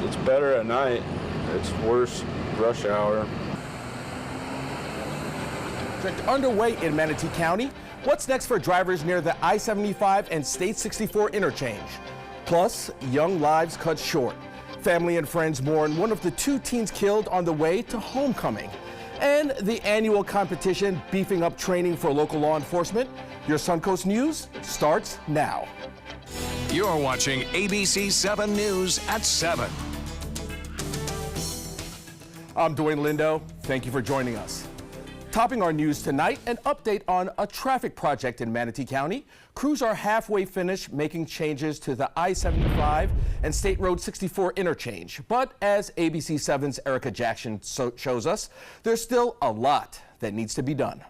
It's better at night. It's worse rush hour. Project underway in Manatee County. What's next for drivers near the I-75 and State 64 interchange? Plus, young lives cut short. Family and friends mourn one of the 2 teens killed on the way to homecoming. And the annual competition beefing up training for local law enforcement. Your Suncoast News starts now. You're watching ABC 7 News at 7. I'm Dwayne Lindo. Thank you for joining us. Topping our news tonight, an update on a traffic project in Manatee County. Crews are halfway finished making changes to the I-75 and State Road 64 interchange. But as ABC 7's Erica Jackson shows us, there's still a lot that needs to be done.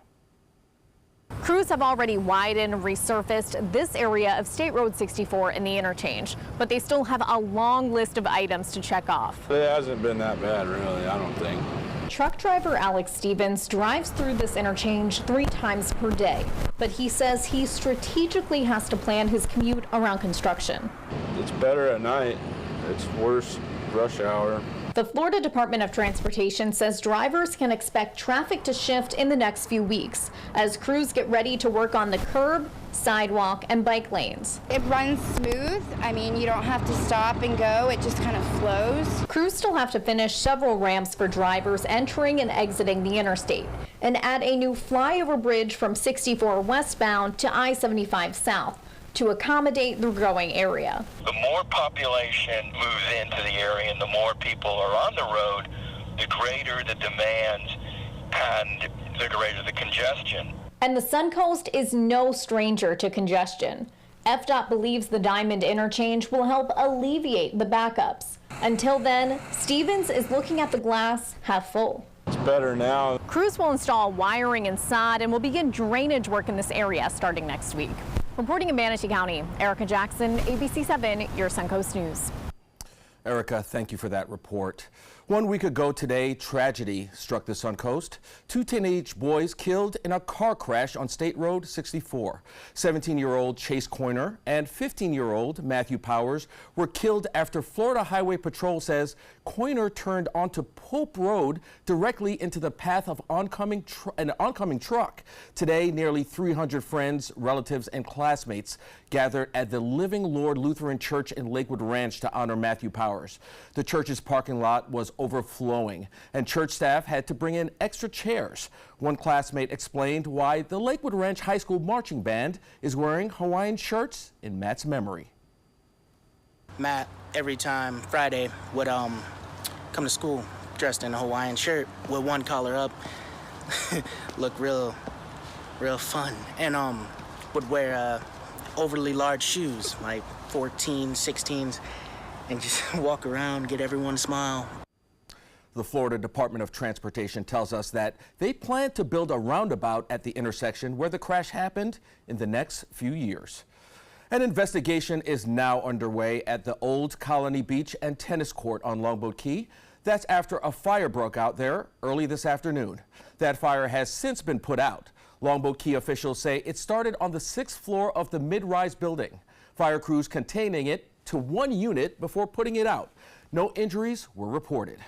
Crews have already widened and resurfaced this area of State Road 64 in the interchange, but they still have a long list of items to check off. It hasn't been that bad, really, I don't think. Truck driver Alex Stevens drives through this interchange 3 times per day, but he says he strategically has to plan his commute around construction. It's better at night. It's worse rush hour. The Florida Department of Transportation says drivers can expect traffic to shift in the next few weeks as crews get ready to work on the curb, sidewalk, and bike lanes. It runs smooth. I mean, you don't have to stop and go. It just kind of flows. Crews still have to finish several ramps for drivers entering and exiting the interstate and add a new flyover bridge from 64 westbound to I-75 south to accommodate the growing area. The more population moves into the area and the more people are on the road, the greater the demand and the greater the congestion. And the Suncoast is no stranger to congestion. FDOT believes the Diamond interchange will help alleviate the backups. Until then, Stevens is looking at the glass half full. It's better now. Crews will install wiring and sod and will begin drainage work in this area starting next week. Reporting in Manatee County, Erica Jackson, ABC 7, your Suncoast News. Erica, thank you for that report. 1 week ago today, tragedy struck the Suncoast. 2 teenage boys killed in a car crash on State Road 64. 17-year-old Chase Coiner and 15-year-old Matthew Powers were killed after Florida Highway Patrol says Coiner turned onto Pope Road directly into the path of an oncoming truck. Today, nearly 300 friends, relatives, and classmates gathered at the Living Lord Lutheran Church in Lakewood Ranch to honor Matthew Powers. The church's parking lot was overflowing, and church staff had to bring in extra chairs. One classmate explained why the Lakewood Ranch High School marching band is wearing Hawaiian shirts in Matt's memory. Matt, every time Friday, would come to school dressed in a Hawaiian shirt with one collar up. Look real fun. And would wear overly large shoes, like 14, 16s, and just walk around, get everyone to smile. The Florida Department of Transportation tells us that they plan to build a roundabout at the intersection where the crash happened in the next few years. An investigation is now underway at the Old Colony Beach and Tennis Court on Longboat Key. That's after a fire broke out there early this afternoon. That fire has since been put out. Longboat Key officials say it started on the 6th floor of the mid-rise building. Fire crews containing it to 1 unit before putting it out. No injuries were reported.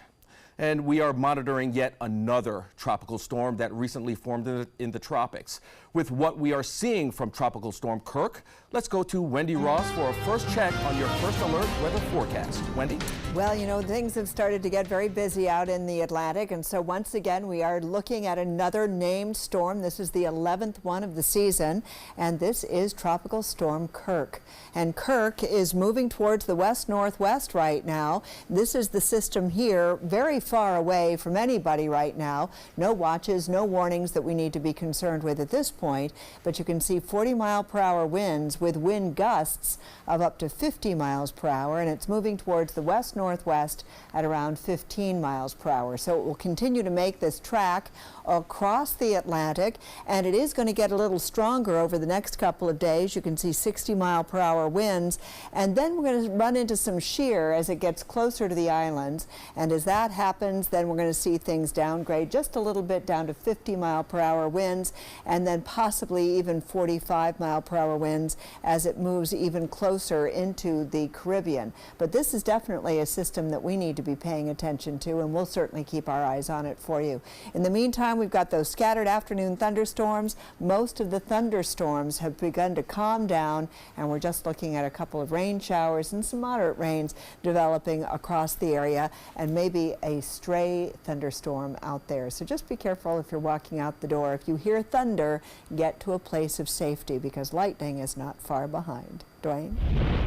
And we are monitoring yet another tropical storm that recently formed in the tropics. With what we are seeing from Tropical Storm Kirk, let's go to Wendy Ross for a first check on your first alert weather forecast. Wendy? Well, you know, things have started to get very busy out in the Atlantic, and so once again we are looking at another named storm. This is the 11th one of the season, and this is Tropical Storm Kirk. And Kirk is moving towards the west-northwest right now. This is the system here, very far away from anybody right now. No watches, no warnings that we need to be concerned with at this point, but you can see 40-mile-per-hour winds with wind gusts of up to 50 miles per hour, and it's moving towards the west-northwest at around 15 miles per hour. So it will continue to make this track across the Atlantic, and it is going to get a little stronger over the next couple of days. You can see 60-mile-per-hour winds, and then we're going to run into some shear as it gets closer to the islands, and as that happens, then we're going to see things downgrade just a little bit down to 50-mile-per-hour winds, and then possibly even 45-mile-per-hour winds as it moves even closer into the Caribbean. But this is definitely a system that we need to be paying attention to, and we'll certainly keep our eyes on it for you. In the meantime, we've got those scattered afternoon thunderstorms. Most of the thunderstorms have begun to calm down, and we're just looking at a couple of rain showers and some moderate rains developing across the area, and maybe a stray thunderstorm out there. So just be careful if you're walking out the door. If you hear thunder, get to a place of safety because lightning is not far behind. Dwayne?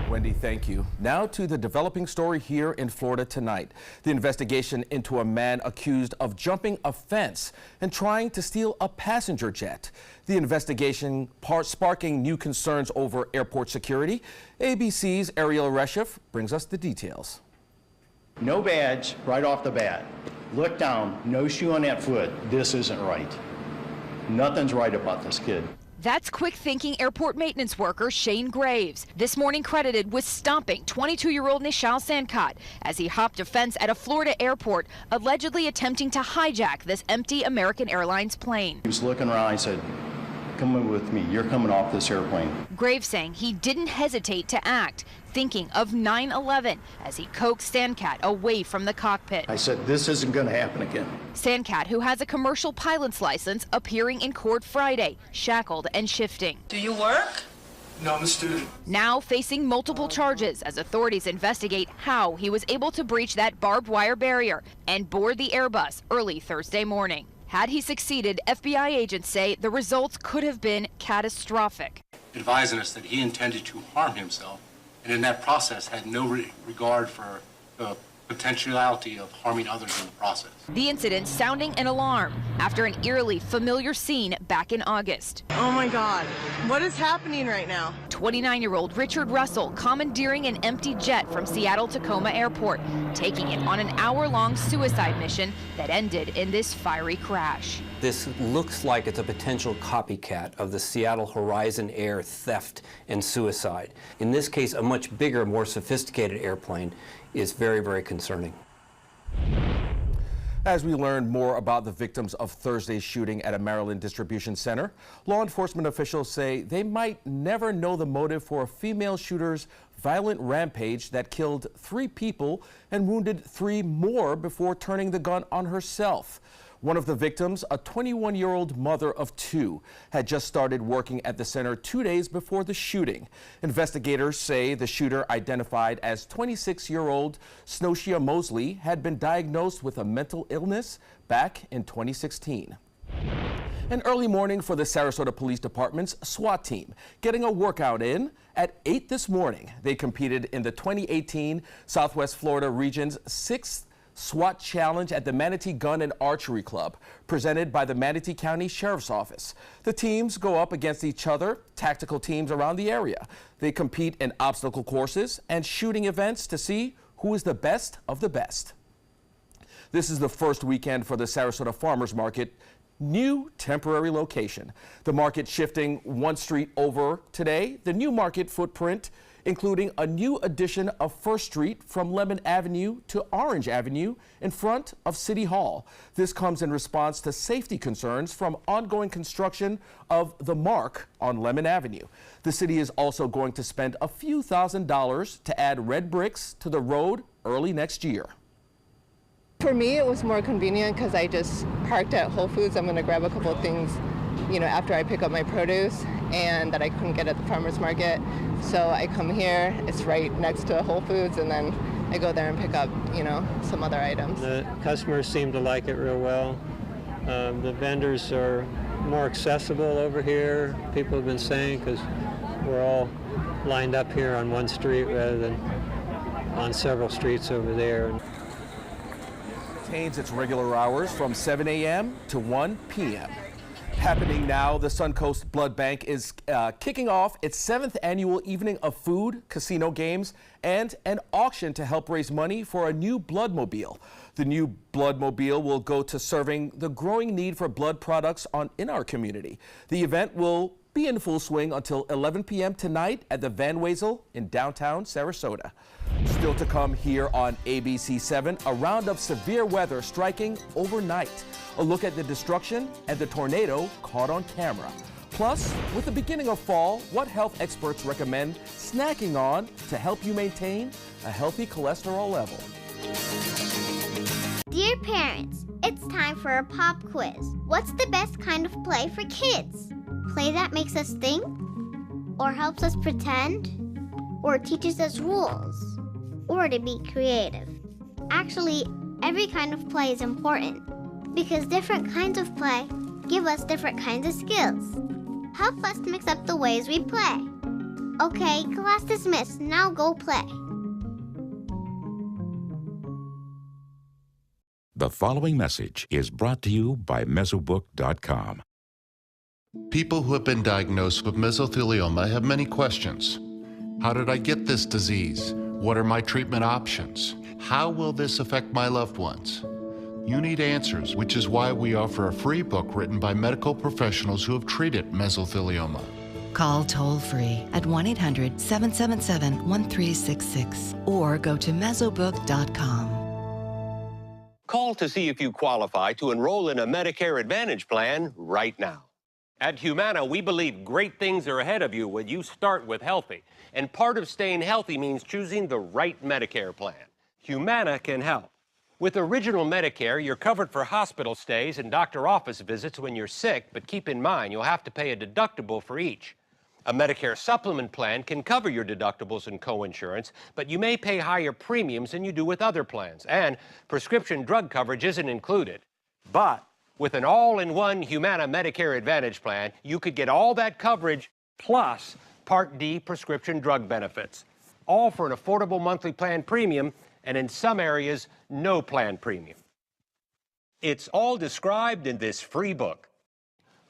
Wendy, thank you. Now to the developing story here in Florida tonight. The investigation into a man accused of jumping a fence and trying to steal a passenger jet. The investigation sparking new concerns over airport security. ABC's Ariel Reshef brings us the details. No badge right off the bat. Look down, no shoe on that foot. This isn't right. Nothing's right about this kid. That's quick-thinking airport maintenance worker Shane Graves, this morning credited with stomping 22-year-old Nishal Sankot as he hopped a fence at a Florida airport, allegedly attempting to hijack this empty American Airlines plane. He was looking around, I said, come in with me, you're coming off this airplane. Graves saying he didn't hesitate to act, thinking of 9/11 as he coaxed Sankot away from the cockpit. I said, this isn't going to happen again. Sankot, who has a commercial pilot's license, appearing in court Friday, shackled and shifting. Do you work? No, I'm a student. Now facing multiple charges as authorities investigate how he was able to breach that barbed wire barrier and board the Airbus early Thursday morning. Had he succeeded, FBI agents say the results could have been catastrophic. Advising us that he intended to harm himself, and in that process had no regard for the potentiality of harming others in the process. The incident sounding an alarm after an eerily familiar scene back in August. Oh my God, what is happening right now? 29-year-old Richard Russell commandeering an empty jet from Seattle-Tacoma Airport, taking it on an hour-long suicide mission that ended in this fiery crash. This looks like it's a potential copycat of the Seattle Horizon Air theft and suicide. In this case, a much bigger, more sophisticated airplane is very, very concerning. As we learn more about the victims of Thursday's shooting at a Maryland distribution center, law enforcement officials say they might never know the motive for a female shooter's violent rampage that killed 3 people and wounded 3 more before turning the gun on herself. One of the victims, a 21-year-old mother of 2, had just started working at the center 2 days before the shooting. Investigators say the shooter, identified as 26-year-old Snocia Mosley, had been diagnosed with a mental illness back in 2016. An early morning for the Sarasota Police Department's SWAT team, getting a workout in at 8 this morning. They competed in the 2018 Southwest Florida Region's 6th SWAT Challenge at the Manatee Gun and Archery Club, presented by the Manatee County Sheriff's Office. The teams go up against each other, tactical teams around the area. They compete in obstacle courses and shooting events to see who is the best of the best. This is the first weekend for the Sarasota Farmers Market new temporary location. The market shifting one street over today. The new market footprint including a new addition of First Street from Lemon Avenue to Orange Avenue in front of City Hall. This comes in response to safety concerns from ongoing construction of the Mark on Lemon Avenue. The city is also going to spend a few $1,000s to add red bricks to the road early next year. For me, it was more convenient because I just parked at Whole Foods. I'm going to grab a couple of things, after I pick up my produce and that I couldn't get at the farmer's market. So I come here, it's right next to Whole Foods, and then I go there and pick up, some other items. The customers seem to like it real well. The vendors are more accessible over here, people have been saying, because we're all lined up here on one street rather than on several streets over there. Maintains its regular hours from 7 a.m. to 1 p.m. Happening now, the Suncoast Blood Bank is kicking off its 7th annual evening of food, casino games, and an auction to help raise money for a new Bloodmobile. The new Bloodmobile will go to serving the growing need for blood products in our community. The event will be in full swing until 11 p.m. tonight at the Van Wezel in downtown Sarasota. Still to come here on ABC 7, a round of severe weather striking overnight. A look at the destruction and the tornado caught on camera. Plus, with the beginning of fall, what health experts recommend snacking on to help you maintain a healthy cholesterol level. Dear parents, it's time for a pop quiz. What's the best kind of play for kids? Play that makes us think? Or helps us pretend? Or teaches us rules? Or to be creative? Actually, every kind of play is important because different kinds of play give us different kinds of skills. Help us mix up the ways we play. Okay, class dismissed. Now go play. The following message is brought to you by Mesobook.com. People who have been diagnosed with mesothelioma have many questions. How did I get this disease? What are my treatment options? How will this affect my loved ones? You need answers, which is why we offer a free book written by medical professionals who have treated mesothelioma. Call toll-free at 1-800-777-1366 or go to mesobook.com. Call to see if you qualify to enroll in a Medicare Advantage plan right now. At Humana, we believe great things are ahead of you when you start with healthy. And part of staying healthy means choosing the right Medicare plan. Humana can help. With Original Medicare, you're covered for hospital stays and doctor office visits when you're sick, but keep in mind you'll have to pay a deductible for each. A Medicare supplement plan can cover your deductibles and coinsurance, but you may pay higher premiums than you do with other plans, and prescription drug coverage isn't included. But with an all-in-one Humana Medicare Advantage plan, you could get all that coverage plus Part D prescription drug benefits, all for an affordable monthly plan premium, and in some areas, no plan premium. It's all described in this free book.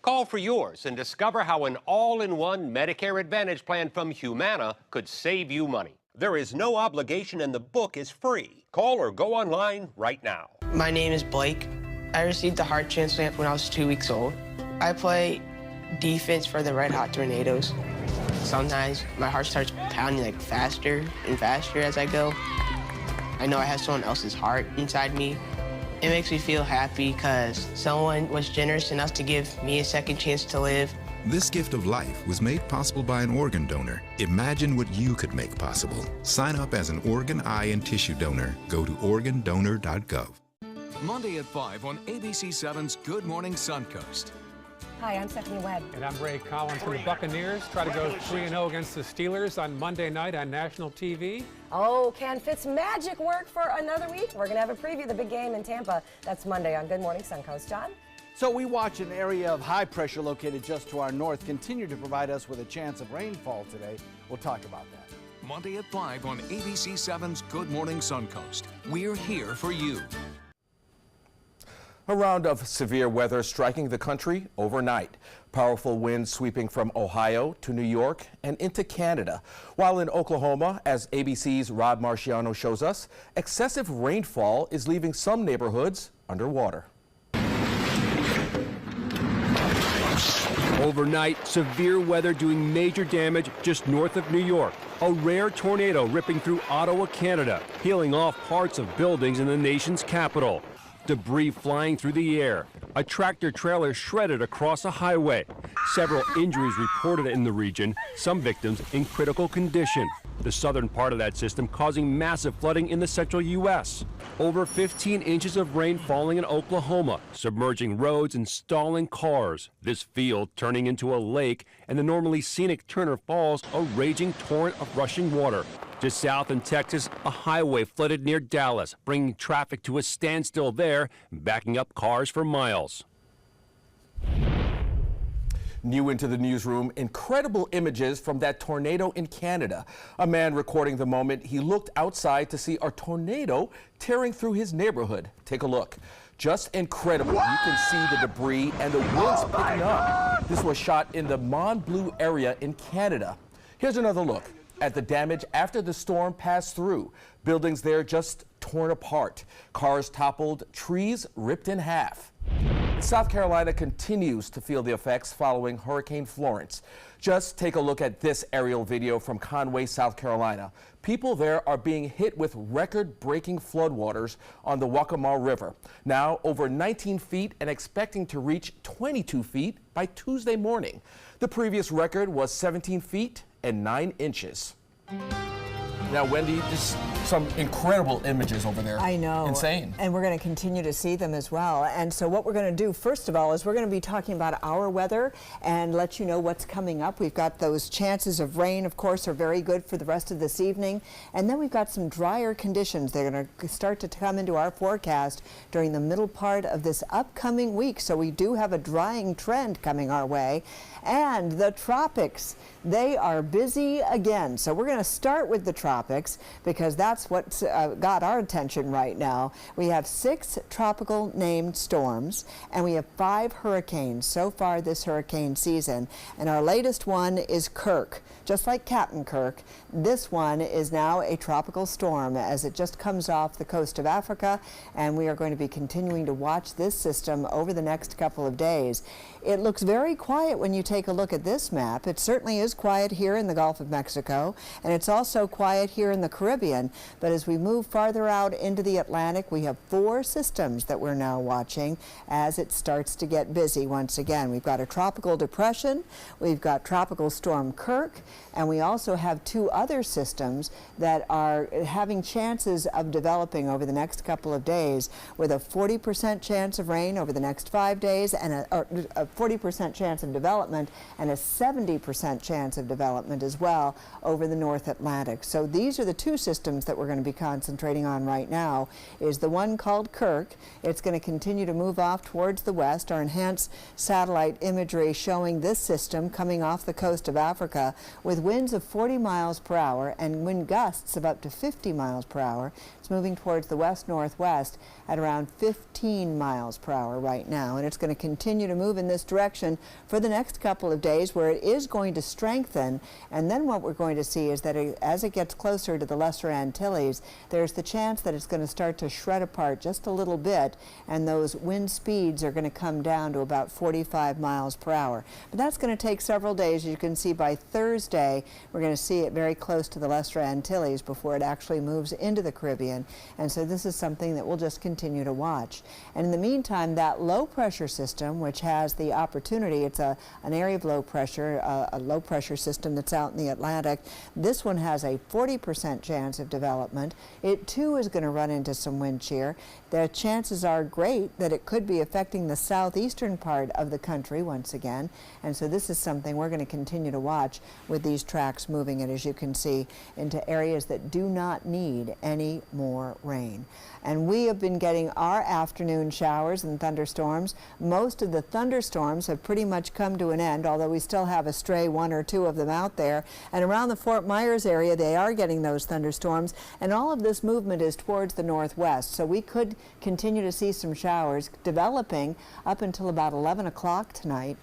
Call for yours and discover how an all-in-one Medicare Advantage plan from Humana could save you money. There is no obligation and the book is free. Call or go online right now. My name is Blake. I received a heart transplant when I was 2 weeks old. I play defense for the Red Hot Tornadoes. Sometimes my heart starts pounding like faster and faster as I go. I know I have someone else's heart inside me. It makes me feel happy because someone was generous enough to give me a second chance to live. This gift of life was made possible by an organ donor. Imagine what you could make possible. Sign up as an organ, eye, and tissue donor. Go to organdonor.gov. Monday at 5 on ABC7's Good Morning Suncoast. Hi, I'm Stephanie Webb. And I'm Ray Collins. The Buccaneers try to go 3-0 against the Steelers on Monday night on national TV. Oh, can Fitzmagic work for another week? We're going to have a preview of the big game in Tampa. That's Monday on Good Morning Suncoast. John? So we watch an area of high pressure located just to our north continue to provide us with a chance of rainfall today. We'll talk about that. Monday at 5 on ABC7's Good Morning Suncoast. We're here for you. A round of severe weather striking the country overnight. Powerful winds sweeping from Ohio to New York and into Canada. While in Oklahoma, as ABC's Rob Marciano shows us, excessive rainfall is leaving some neighborhoods underwater. Overnight, severe weather doing major damage just north of New York. A rare tornado ripping through Ottawa, Canada, peeling off parts of buildings in the nation's capital. Debris flying through the air. A tractor trailer shredded across a highway. Several injuries reported in the region, some victims in critical condition. The southern part of that system causing massive flooding in the central U.S. Over 15 inches of rain falling in Oklahoma, submerging roads and stalling cars. This field turning into a lake, and the normally scenic Turner Falls a raging torrent of rushing water. Just south in Texas, a highway flooded near Dallas, bringing traffic to a standstill there, backing up cars for miles. New into the newsroom, incredible images from that tornado in Canada. A man recording the moment he looked outside to see a tornado tearing through his neighborhood. Take a look. Just incredible. You can see the debris and the winds picking up. This was shot in the Mont Bleu area in Canada. Here's another look at the damage after the storm passed through. Buildings there just torn apart. Cars toppled, trees ripped in half. South Carolina continues to feel the effects following Hurricane Florence. Just take a look at this aerial video from Conway, South Carolina. People there are being hit with record-breaking floodwaters on the Waccamaw River. Now over 19 feet and expecting to reach 22 feet by Tuesday morning. The previous record was 17 feet and 9 inches. Now, Wendy, just some incredible images over there. I know. Insane. And we're going to continue to see them as well. And so what we're going to do, first of all, is we're going to be talking about our weather and let you know what's coming up. We've got those chances of rain, of course, are very good for the rest of this evening. And then we've got some drier conditions. They're going to start to come into our forecast during the middle part of this upcoming week. So we do have a drying trend coming our way. And the tropics, they are busy again. So we're going to start with the tropics because that's what's got our attention right now. We have 6 tropical named storms and we have 5 hurricanes so far this hurricane season. And our latest one is Kirk. Just like Captain Kirk, this one is now a tropical storm as it just comes off the coast of Africa, and we are going to be continuing to watch this system over the next couple of days. It looks very quiet when you take a look at this map. It certainly is quiet here in the Gulf of Mexico, and it's also quiet here in the Caribbean. But as we move farther out into the Atlantic, we have 4 systems that we're now watching as it starts to get busy once again. We've got a tropical depression, we've got Tropical Storm Kirk, and we also have 2 other systems that are having chances of developing over the next couple of days, with a 40% chance of rain over the next 5 days and a 40% chance of development and a 70% chance of development as well over the North Atlantic. So these are the 2 systems that we're going to be concentrating on right now. Is the one called Kirk. It's going to continue to move off towards the west. Our enhanced satellite imagery showing this system coming off the coast of Africa with winds of 40 miles per hour and wind gusts of up to 50 miles per hour. It's moving towards the west-northwest at around 15 miles per hour right now, and it's going to continue to move in this direction for the next couple of days, where it is going to strengthen. And then what we're going to see is that as it gets closer to the Lesser Antilles, there's the chance that it's going to start to shred apart just a little bit, and those wind speeds are going to come down to about 45 miles per hour. But that's going to take several days. As you can see, by Thursday, we're going to see it very close to the Lesser Antilles before it actually moves into the Caribbean. And so this is something that we'll just continue to watch. And in the meantime, that low pressure system, which has the opportunity, it's an area of low pressure, a low pressure system that's out in the Atlantic. This one has a 40% chance of development. It too is going to run into some wind shear. The chances are great that it could be affecting the southeastern part of the country once again. And so this is something we're going to continue to watch with these tracks moving it, as you can see, into areas that do not need any more rain. And we have been getting our afternoon showers and thunderstorms. Most of the thunderstorms have pretty much come to an end, although we still have a stray 1 or 2 of them out there. And around the Fort Myers area, they are getting those thunderstorms. And all of this movement is towards the northwest. So we could continue to see some showers developing up until about 11 o'clock tonight.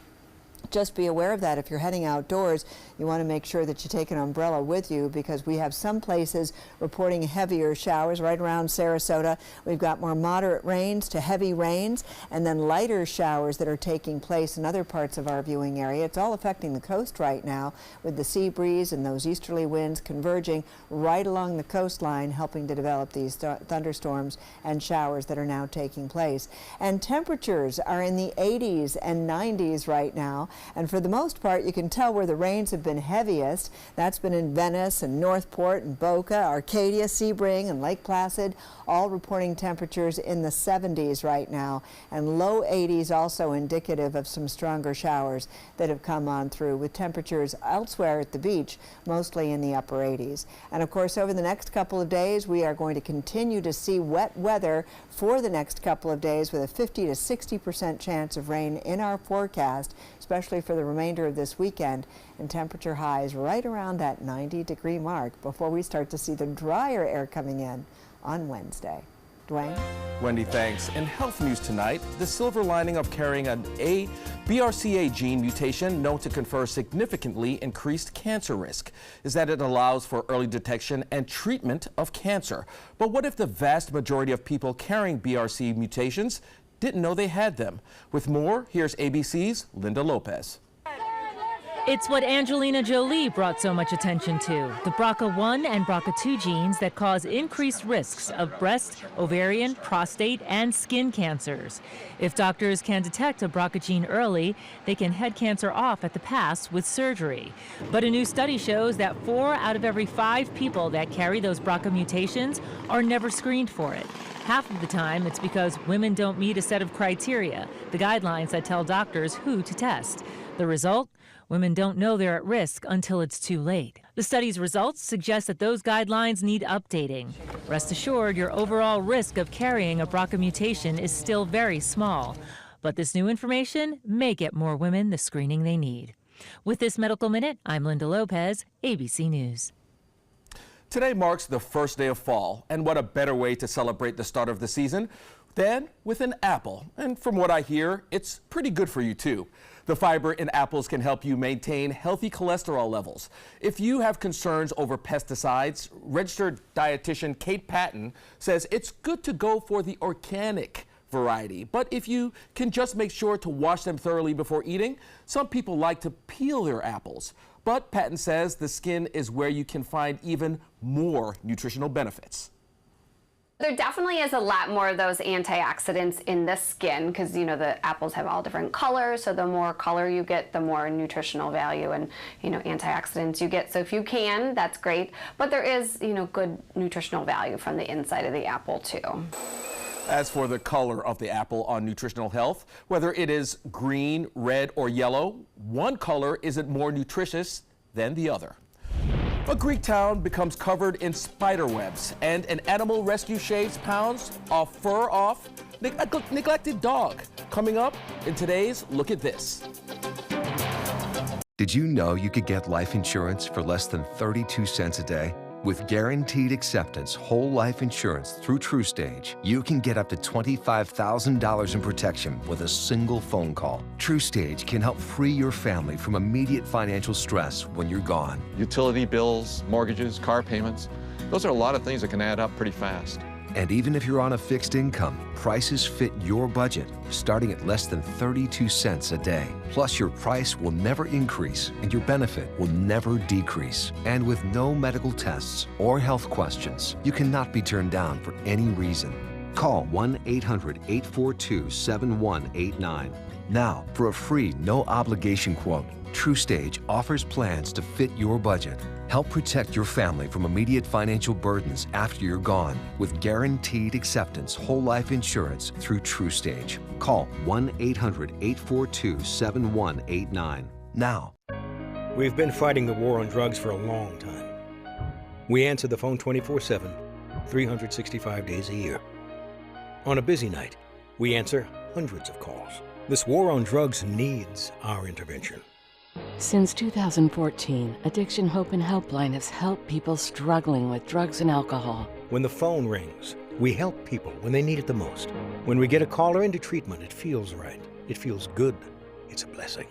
Just be aware of that. If you're heading outdoors, you want to make sure that you take an umbrella with you, because we have some places reporting heavier showers right around Sarasota. We've got more moderate rains to heavy rains, and then lighter showers that are taking place in other parts of our viewing area. It's all affecting the coast right now with the sea breeze and those easterly winds converging right along the coastline, helping to develop these thunderstorms and showers that are now taking place. And temperatures are in the 80s and 90s right now. And for the most part, you can tell where the rains have been heaviest. That's been in Venice and Northport and Boca, Arcadia, Sebring, and Lake Placid, all reporting temperatures in the 70s right now, and low 80s also indicative of some stronger showers that have come on through, with temperatures elsewhere at the beach mostly in the upper 80s. And of course, over the next couple of days, we are going to continue to see wet weather for the next couple of days, with a 50 to 60% chance of rain in our forecast, especially for the remainder of this weekend, and temperature highs right around that 90-degree mark before we start to see the drier air coming in on Wednesday. Dwayne? Wendy, thanks. In health news tonight, the silver lining of carrying an BRCA gene mutation known to confer significantly increased cancer risk is that it allows for early detection and treatment of cancer. But what if the vast majority of people carrying BRCA mutations didn't know they had them. With more, here's ABC's Linda Lopez. It's what Angelina Jolie brought so much attention to, the BRCA1 and BRCA2 genes that cause increased risks of breast, ovarian, prostate, and skin cancers. If doctors can detect a BRCA gene early, they can head cancer off at the pass with surgery. But a new study shows that 4 out of every 5 people that carry those BRCA mutations are never screened for it. Half of the time, it's because women don't meet a set of criteria, the guidelines that tell doctors who to test. The result? Women don't know they're at risk until it's too late. The study's results suggest that those guidelines need updating. Rest assured, your overall risk of carrying a BRCA mutation is still very small. But this new information may get more women the screening they need. With this Medical Minute, I'm Linda Lopez, ABC News. Today marks the first day of fall, and what a better way to celebrate the start of the season than with an apple. And from what I hear, it's pretty good for you too. The fiber in apples can help you maintain healthy cholesterol levels. If you have concerns over pesticides, registered dietitian Kate Patton says it's good to go for the organic variety. But if you can just make sure to wash them thoroughly before eating, some people like to peel their apples. But Patton says the skin is where you can find even more nutritional benefits. There definitely is a lot more of those antioxidants in the skin because, you know, the apples have all different colors. So the more color you get, the more nutritional value and, you know, antioxidants you get. So if you can, that's great. But there is, you know, good nutritional value from the inside of the apple too. As for the color of the apple on nutritional health, whether it is green, red, or yellow, one color isn't more nutritious than the other. A Greek town becomes covered in spider webs, and an animal rescue shaves pounds of fur off a neglected dog. Coming up in today's Look at This. Did you know you could get life insurance for less than 32 cents a day? With Guaranteed Acceptance whole life insurance through TruStage, you can get up to $25,000 in protection with a single phone call. TruStage can help free your family from immediate financial stress when you're gone. Utility bills, mortgages, car payments, those are a lot of things that can add up pretty fast. And even if you're on a fixed income, prices fit your budget, starting at less than 32 cents a day. Plus, your price will never increase and your benefit will never decrease. And with no medical tests or health questions, you cannot be turned down for any reason. Call 1-800-842-7189. Now, for a free, no-obligation quote, TruStage offers plans to fit your budget. Help protect your family from immediate financial burdens after you're gone with Guaranteed Acceptance whole life insurance through TruStage. Call 1-800-842-7189 now. We've been fighting the war on drugs for a long time. We answer the phone 24/7, 365 days a year. On a busy night, we answer hundreds of calls. This war on drugs needs our intervention. Since 2014, Addiction Hope and Helpline has helped people struggling with drugs and alcohol. When the phone rings, we help people when they need it the most. When we get a caller into treatment, it feels right. It feels good. It's a blessing.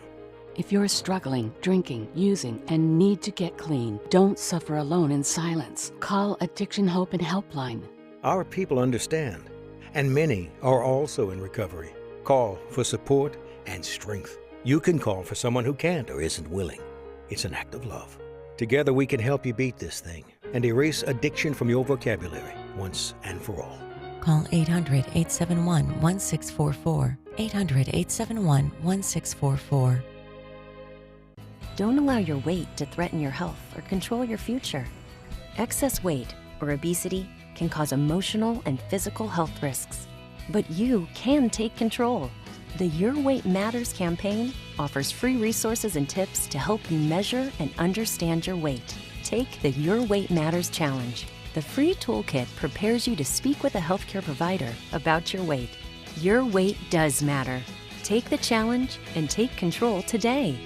If you're struggling, drinking, using, and need to get clean, don't suffer alone in silence. Call Addiction Hope and Helpline. Our people understand, and many are also in recovery. Call for support and strength. You can call for someone who can't or isn't willing. It's an act of love. Together we can help you beat this thing and erase addiction from your vocabulary once and for all. Call 800-871-1644. 800-871-1644. Don't allow your weight to threaten your health or control your future. Excess weight or obesity can cause emotional and physical health risks. But you can take control. The Your Weight Matters campaign offers free resources and tips to help you measure and understand your weight. Take the Your Weight Matters Challenge. The free toolkit prepares you to speak with a healthcare provider about your weight. Your weight does matter. Take the challenge and take control today.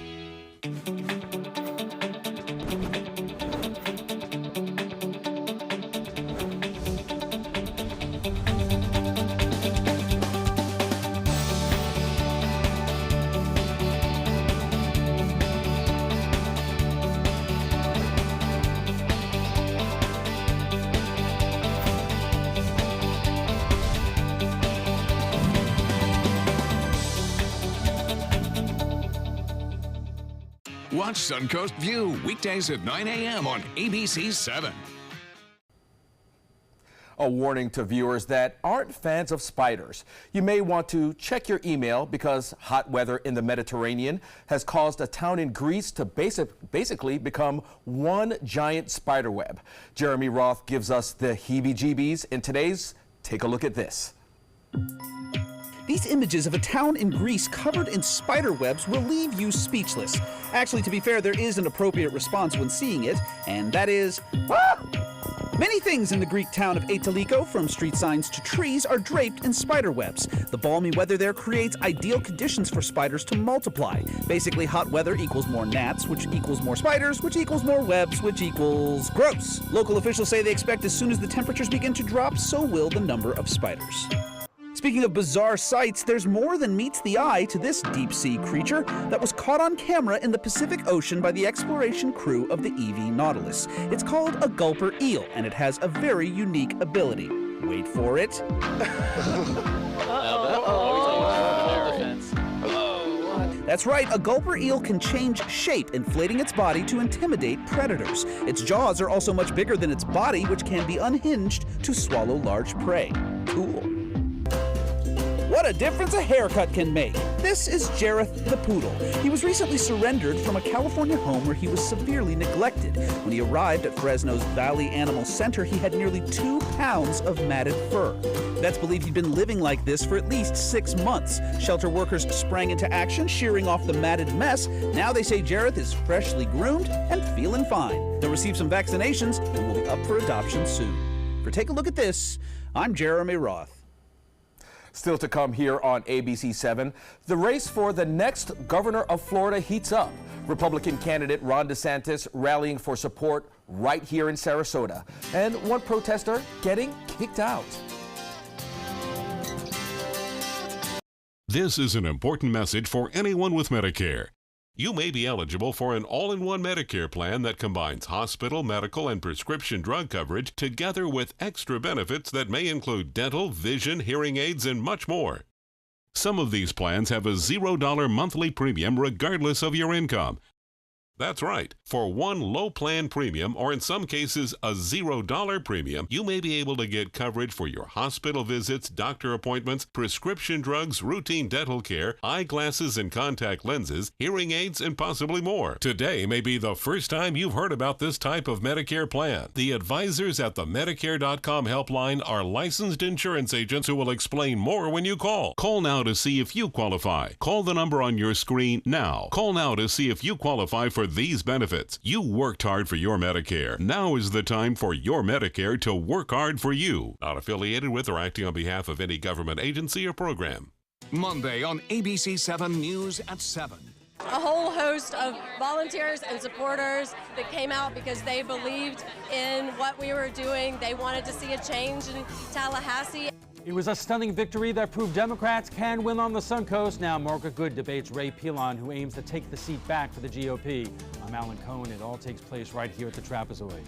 Watch Suncoast View weekdays at 9 a.m. on ABC 7. A warning to viewers that aren't fans of spiders. You may want to check your email because hot weather in the Mediterranean has caused a town in Greece to basically become one giant spider web. Jeremy Roth gives us the heebie-jeebies in today's Take a Look at This. These images of a town in Greece covered in spider webs will leave you speechless. Actually, to be fair, there is an appropriate response when seeing it, and that is, ah! Many things in the Greek town of Aitaliko, from street signs to trees, are draped in spider webs. The balmy weather there creates ideal conditions for spiders to multiply. Basically, hot weather equals more gnats, which equals more spiders, which equals more webs, which equals gross. Local officials say they expect as soon as the temperatures begin to drop, so will the number of spiders. Speaking of bizarre sights, there's more than meets the eye to this deep-sea creature that was caught on camera in the Pacific Ocean by the exploration crew of the EV Nautilus. It's called a gulper eel, and it has a very unique ability. Wait for it. That's right, a gulper eel can change shape, inflating its body to intimidate predators. Its jaws are also much bigger than its body, which can be unhinged to swallow large prey. Cool. What a difference a haircut can make. This is Jareth the poodle. He was recently surrendered from a California home where he was severely neglected. When he arrived at Fresno's Valley Animal Center, he had nearly 2 pounds of matted fur. Vets believe he'd been living like this for at least 6 months. Shelter workers sprang into action, shearing off the matted mess. Now they say Jareth is freshly groomed and feeling fine. He'll receive some vaccinations and will be up for adoption soon. For Take a Look at This, I'm Jeremy Roth. Still to come here on ABC 7, the race for the next governor of Florida heats up. Republican candidate Ron DeSantis rallying for support right here in Sarasota. And one protester getting kicked out. This is an important message for anyone with Medicare. You may be eligible for an all-in-one Medicare plan that combines hospital, medical, and prescription drug coverage together with extra benefits that may include dental, vision, hearing aids, and much more. Some of these plans have a $0 monthly premium regardless of your income. That's right. For one low plan premium, or in some cases a $0 premium, you may be able to get coverage for your hospital visits, doctor appointments, prescription drugs, routine dental care, eyeglasses and contact lenses, hearing aids, and possibly more. Today may be the first time you've heard about this type of Medicare plan. The advisors at the Medicare.com helpline are licensed insurance agents who will explain more when you call. Call now to see if you qualify. Call the number on your screen now. Call now to see if you qualify for these benefits. You worked hard for your Medicare. Now is the time for your Medicare to work hard for you. Not affiliated with or acting on behalf of any government agency or program. Monday on ABC 7 News at 7. A whole host of volunteers and supporters that came out because they believed in what we were doing. They wanted to see a change in Tallahassee. It was a stunning victory that proved Democrats can win on the Suncoast. Now Margaret Good debates Ray Pilon, who aims to take the seat back for the GOP. I'm Alan Cohen. It all takes place right here at the Trapezoid.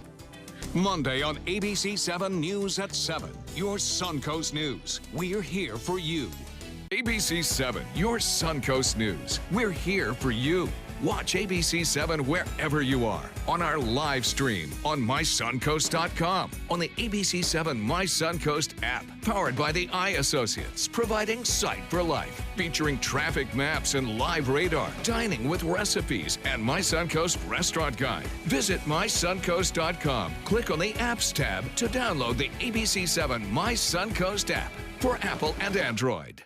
Monday on ABC 7 News at 7. Your Suncoast News. We're here for you. ABC 7, your Suncoast News. We're here for you. Watch ABC 7 wherever you are, on our live stream, on mysuncoast.com, on the ABC 7 My Suncoast app, powered by the Eye Associates, providing sight for life, featuring traffic maps and live radar, dining with recipes, and My Suncoast Restaurant Guide. Visit mysuncoast.com. Click on the Apps tab to download the ABC 7 My Suncoast app for Apple and Android.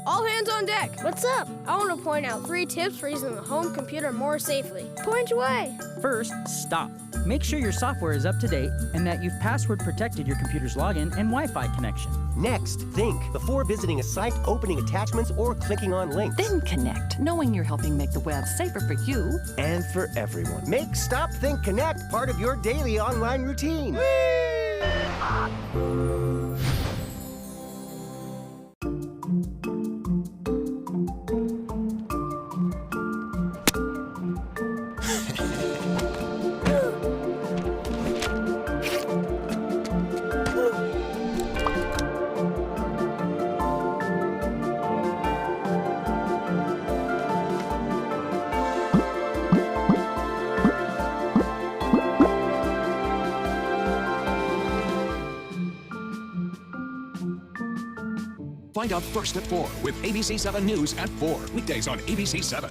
All hands on deck. What's up? I want to point out 3 tips for using the home computer more safely. Point away. First, stop. Make sure your software is up to date and that you've password protected your computer's login and Wi-Fi connection. Next, think before visiting a site, opening attachments, or clicking on links. Then connect, knowing you're helping make the web safer for you and for everyone. Make Stop, Think, Connect part of your daily online routine. Find out first at 4 with ABC 7 News at 4. Weekdays on ABC 7.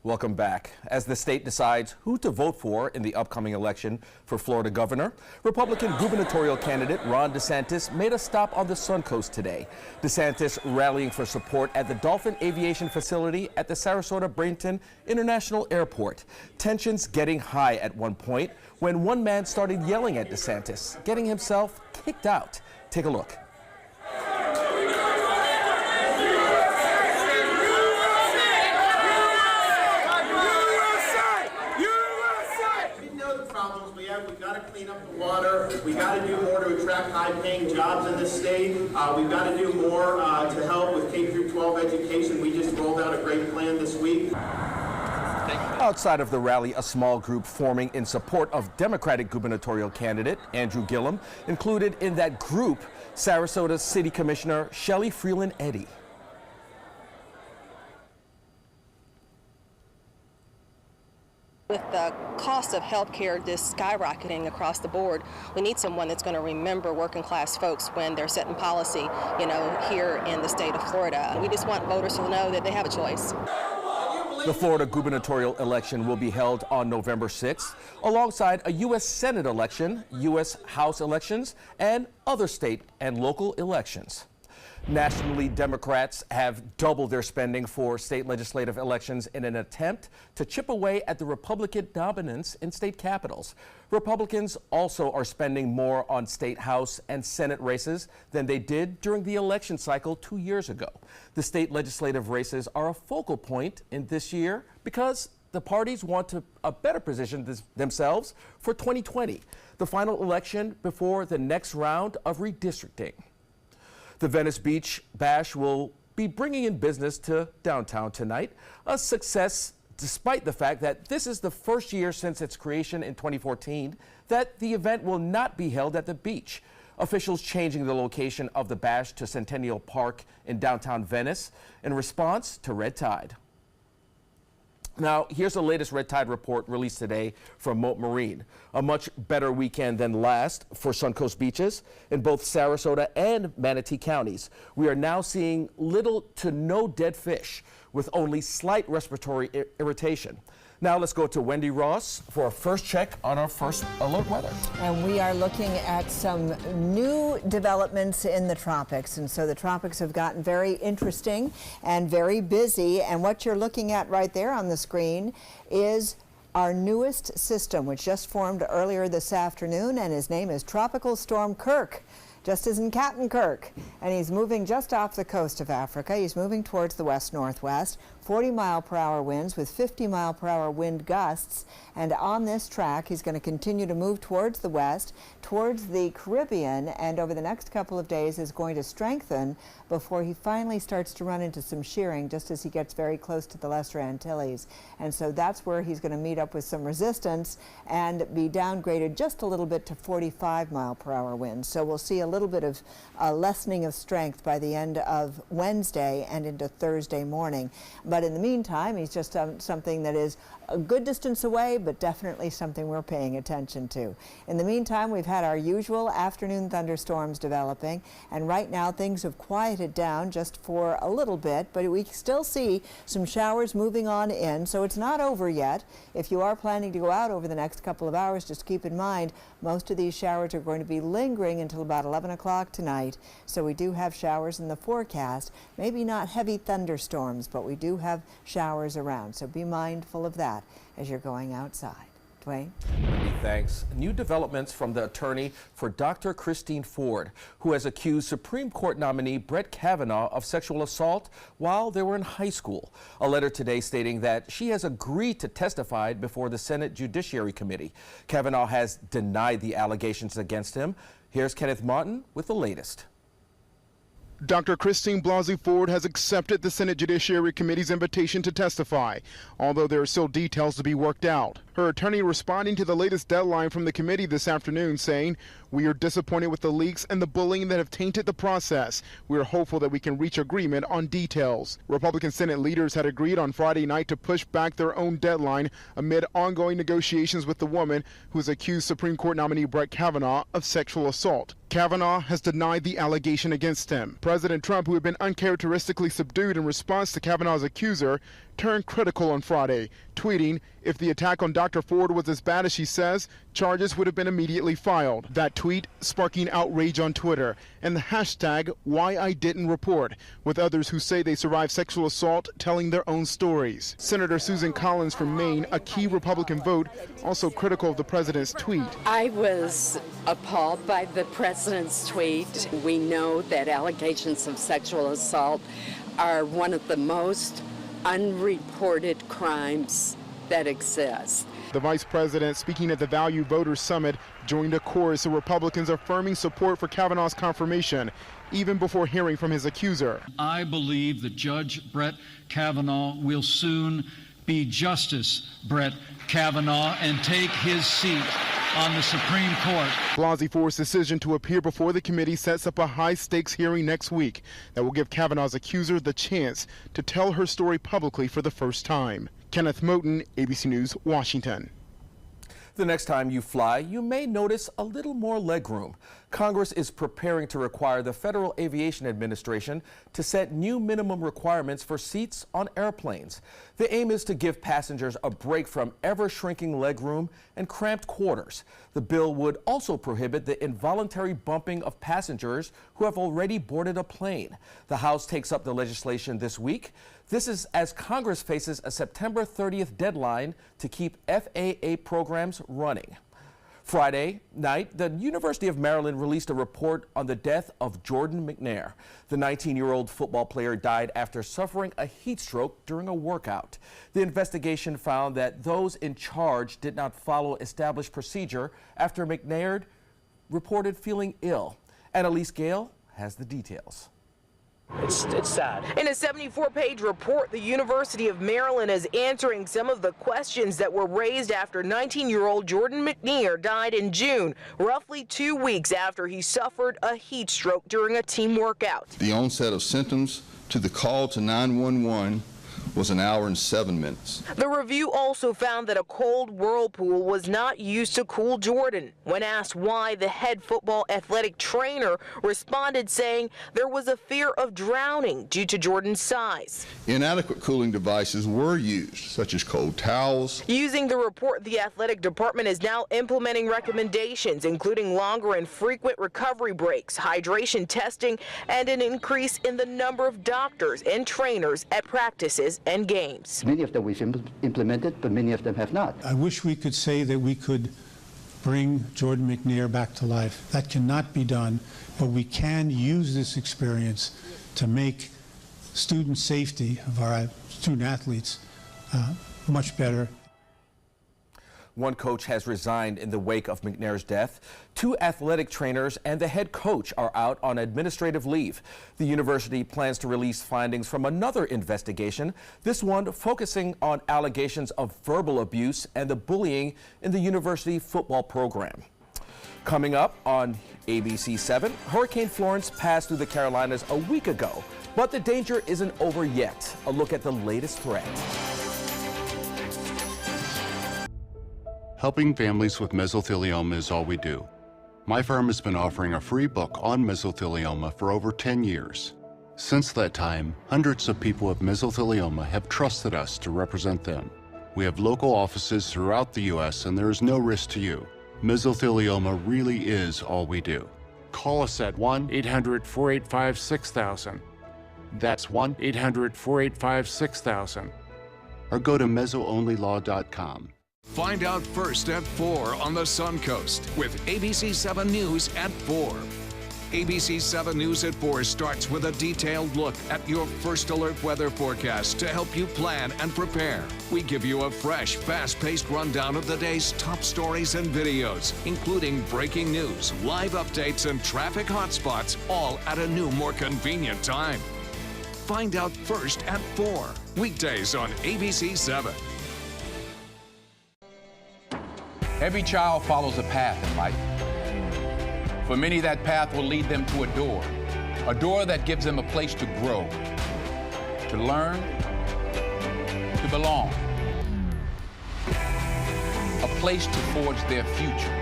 Welcome back. As the state decides who to vote for in the upcoming election for Florida governor, Republican gubernatorial candidate Ron DeSantis made a stop on the Suncoast today. DeSantis rallying for support at the Dolphin Aviation Facility at the Sarasota-Bradenton International Airport. Tensions getting high at one point when one man started yelling at DeSantis, getting himself kicked out. Take a look. We've got to clean up the water. We've got to do more to attract high-paying jobs in this state. We've got to do more to help with K-12 education. We just rolled out a great plan this week. Outside of the rally, a small group forming in support of Democratic gubernatorial candidate Andrew Gillum. Included in that group, Sarasota City Commissioner Shelley Freeland Eddy. With the cost of health care just skyrocketing across the board, we need someone that's going to remember working class folks when they're setting policy, here in the state of Florida. We just want voters to know that they have a choice. The Florida gubernatorial election will be held on November 6th, alongside a U.S. Senate election, U.S. House elections, and other state and local elections. Nationally, Democrats have doubled their spending for state legislative elections in an attempt to chip away at the Republican dominance in state capitals. Republicans also are spending more on state House and Senate races than they did during the election cycle 2 years ago. The state legislative races are a focal point in this year because the parties want to better position themselves for 2020, the final election before the next round of redistricting. The Venice Beach Bash will be bringing in business to downtown tonight, a success despite the fact that this is the first year since its creation in 2014 that the event will not be held at the beach. Officials changing the location of the bash to Centennial Park in downtown Venice in response to red tide. Now, here's the latest red tide report released today from Mote Marine. A much better weekend than last for Suncoast beaches in both Sarasota and Manatee counties. We are now seeing little to no dead fish with only slight respiratory irritation. Now let's go to Wendy Ross for a first check on our first alert weather. And we are looking at some new developments in the tropics. And so the tropics have gotten very interesting and very busy. And what you're looking at right there on the screen is our newest system, which just formed earlier this afternoon, and his name is Tropical Storm Kirk. Just as in Captain Kirk, and he's moving just off the coast of Africa. He's moving towards the west-northwest, 40-mile-per-hour winds with 50-mile-per-hour wind gusts, and on this track he's going to continue to move towards the west, towards the Caribbean, and over the next couple of days is going to strengthen before he finally starts to run into some shearing just as he gets very close to the Lesser Antilles. And so that's where he's going to meet up with some resistance and be downgraded just a little bit to 45-mile-per-hour winds. So we'll see a little bit of lessening of strength by the end of Wednesday and into Thursday morning. But in the meantime, he's just something that is a good distance away, but definitely something we're paying attention to. In the meantime, we've had our usual afternoon thunderstorms developing, and right now things have quieted down just for a little bit, but we still see some showers moving on in, so it's not over yet. If you are planning to go out over the next couple of hours, just keep in mind most of these showers are going to be lingering until about 11 o'clock tonight, so we do have showers in the forecast. Maybe not heavy thunderstorms, but we do have showers around, so be mindful of that as you're going outside. Dwayne? Thanks. New developments from the attorney for Dr. Christine Ford, who has accused Supreme Court nominee Brett Kavanaugh of sexual assault while they were in high school. A letter today stating that she has agreed to testify before the Senate Judiciary Committee. Kavanaugh has denied the allegations against him. Here's Kenneth Martin with the latest. Dr. Christine Blasey Ford has accepted the Senate Judiciary Committee's invitation to testify, although there are still details to be worked out. Her attorney responding to the latest deadline from the committee this afternoon, saying, "We are disappointed with the leaks and the bullying that have tainted the process. We are hopeful that we can reach agreement on details." Republican Senate leaders had agreed on Friday night to push back their own deadline amid ongoing negotiations with the woman who has accused Supreme Court nominee Brett Kavanaugh of sexual assault. Kavanaugh has denied the allegation against him. President Trump, who had been uncharacteristically subdued in response to Kavanaugh's accuser, turned critical on Friday, tweeting, "If the attack on Dr. Ford was as bad as she says, charges would have been immediately filed." That tweet sparking outrage on Twitter and the hashtag #WhyIDidn'tReport, with others who say they survived sexual assault telling their own stories. Senator Susan Collins from Maine, a key Republican vote, also critical of the president's tweet. I was appalled by the president's tweet. We know that allegations of sexual assault are one of the most unreported crimes that exist. The vice president, speaking at the Value Voters Summit, joined a chorus of Republicans affirming support for Kavanaugh's confirmation, even before hearing from his accuser. I believe that Judge Brett Kavanaugh will soon be Justice Brett Kavanaugh and take his seat on the Supreme Court. Blasey Ford's decision to appear before the committee sets up a high-stakes hearing next week that will give Kavanaugh's accuser the chance to tell her story publicly for the first time. Kenneth Moten, ABC News, Washington. The next time you fly, you may notice a little more legroom. Congress is preparing to require the Federal Aviation Administration to set new minimum requirements for seats on airplanes. The aim is to give passengers a break from ever-shrinking legroom and cramped quarters. The bill would also prohibit the involuntary bumping of passengers who have already boarded a plane. The House takes up the legislation this week. This is as Congress faces a September 30th deadline to keep FAA programs running. Friday night, the University of Maryland released a report on the death of Jordan McNair. The 19-year-old football player died after suffering a heat stroke during a workout. The investigation found that those in charge did not follow established procedure after McNair reported feeling ill. Annalise Gale has the details. It's sad. In a 74-page report, the University of Maryland is answering some of the questions that were raised after 19-year-old Jordan McNair died in June, roughly 2 weeks after he suffered a heat stroke during a team workout. The onset of symptoms to the call to 911 was 1 hour and 7 minutes. The review also found that a cold whirlpool was not used to cool Jordan. When asked why, the head football athletic trainer responded saying there was a fear of drowning due to Jordan's size. Inadequate cooling devices were used, such as cold towels. Using the report, the athletic department is now implementing recommendations, including longer and frequent recovery breaks, hydration testing, and an increase in the number of doctors and trainers at practices and games. Many of them we've implemented, but many of them have not. I wish we could say that we could bring Jordan McNair back to life. That cannot be done, but we can use this experience to make student safety of our student athletes much better. One coach has resigned in the wake of McNair's death. 2 athletic trainers and the head coach are out on administrative leave. The university plans to release findings from another investigation, this one focusing on allegations of verbal abuse and the bullying in the university football program. Coming up on ABC 7, Hurricane Florence passed through the Carolinas a week ago, but the danger isn't over yet. A look at the latest threat. Helping families with mesothelioma is all we do. My firm has been offering a free book on mesothelioma for over 10 years. Since that time, hundreds of people with mesothelioma have trusted us to represent them. We have local offices throughout the U.S. and there is no risk to you. Mesothelioma really is all we do. Call us at 1-800-485-6000. That's 1-800-485-6000. Or go to mesoonlylaw.com. Find out first at 4 on the Suncoast with ABC 7 News at 4. ABC 7 News at 4 starts with a detailed look at your first alert weather forecast to help you plan and prepare. We give you a fresh, fast-paced rundown of the day's top stories and videos, including breaking news, live updates, and traffic hotspots, all at a new, more convenient time. Find out first at 4, weekdays on ABC 7. Every child follows a path in life. For many, that path will lead them to a door that gives them a place to grow, to learn, to belong, a place to forge their future.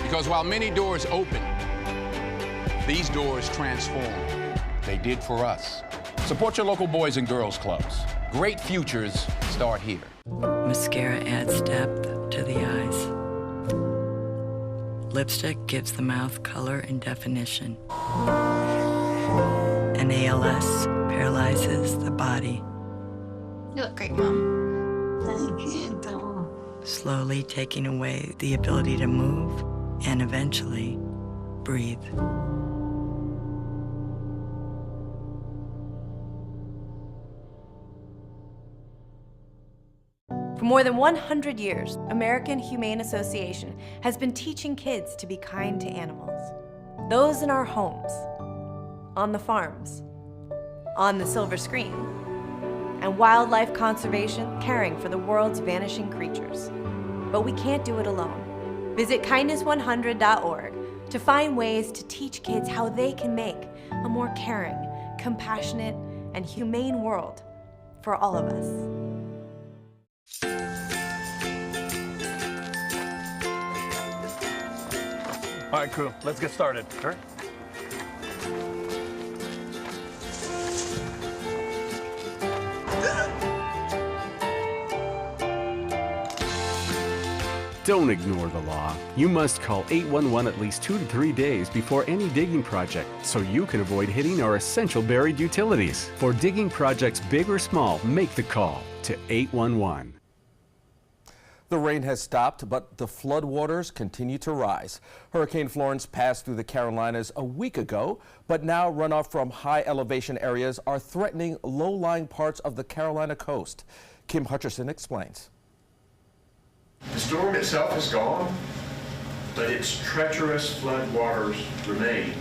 Because while many doors open, these doors transform. They did for us. Support your local boys and girls clubs. Great futures start here. Mascara adds depth to the eyes. Lipstick gives the mouth color and definition. And ALS paralyzes the body. You look great, Mom. Thank you. Slowly taking away the ability to move and eventually breathe. For more than 100 years, American Humane Association has been teaching kids to be kind to animals. Those in our homes, on the farms, on the silver screen, and wildlife conservation, caring for the world's vanishing creatures. But we can't do it alone. Visit kindness100.org to find ways to teach kids how they can make a more caring, compassionate, and humane world for all of us. All right, crew, let's get started. All right. Don't ignore the law. You must call 811 at least 2 to 3 days before any digging project so you can avoid hitting our essential buried utilities. For digging projects big or small, make the call to 811. The rain has stopped, but the floodwaters continue to rise. Hurricane Florence passed through the Carolinas a week ago, but now runoff from high elevation areas are threatening low-lying parts of the Carolina coast. Kim Hutcherson explains. The storm itself is gone, but its treacherous floodwaters remain.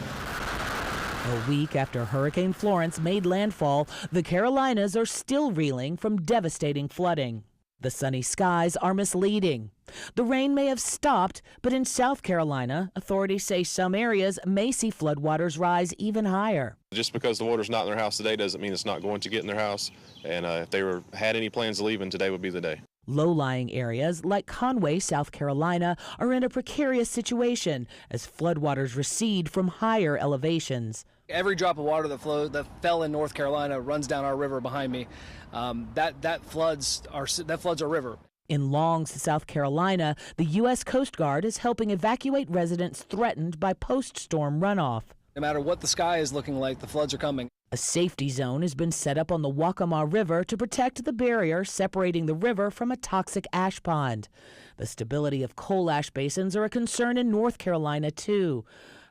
A week after Hurricane Florence made landfall, the Carolinas are still reeling from devastating flooding. The sunny skies are misleading. The rain may have stopped, but in South Carolina, authorities say some areas may see floodwaters rise even higher. Just because the water's not in their house today doesn't mean it's not going to get in their house. And if they had any plans of leaving, today would be the day. Low-lying areas like Conway, South Carolina, are in a precarious situation as floodwaters recede from higher elevations. Every drop of water that fell in North Carolina runs down our river behind me. That floods our river. In Longs, South Carolina, the U.S. Coast Guard is helping evacuate residents threatened by post-storm runoff. No matter what the sky is looking like, the floods are coming. A safety zone has been set up on the Waccamaw River to protect the barrier separating the river from a toxic ash pond. The stability of coal ash basins are a concern in North Carolina, too.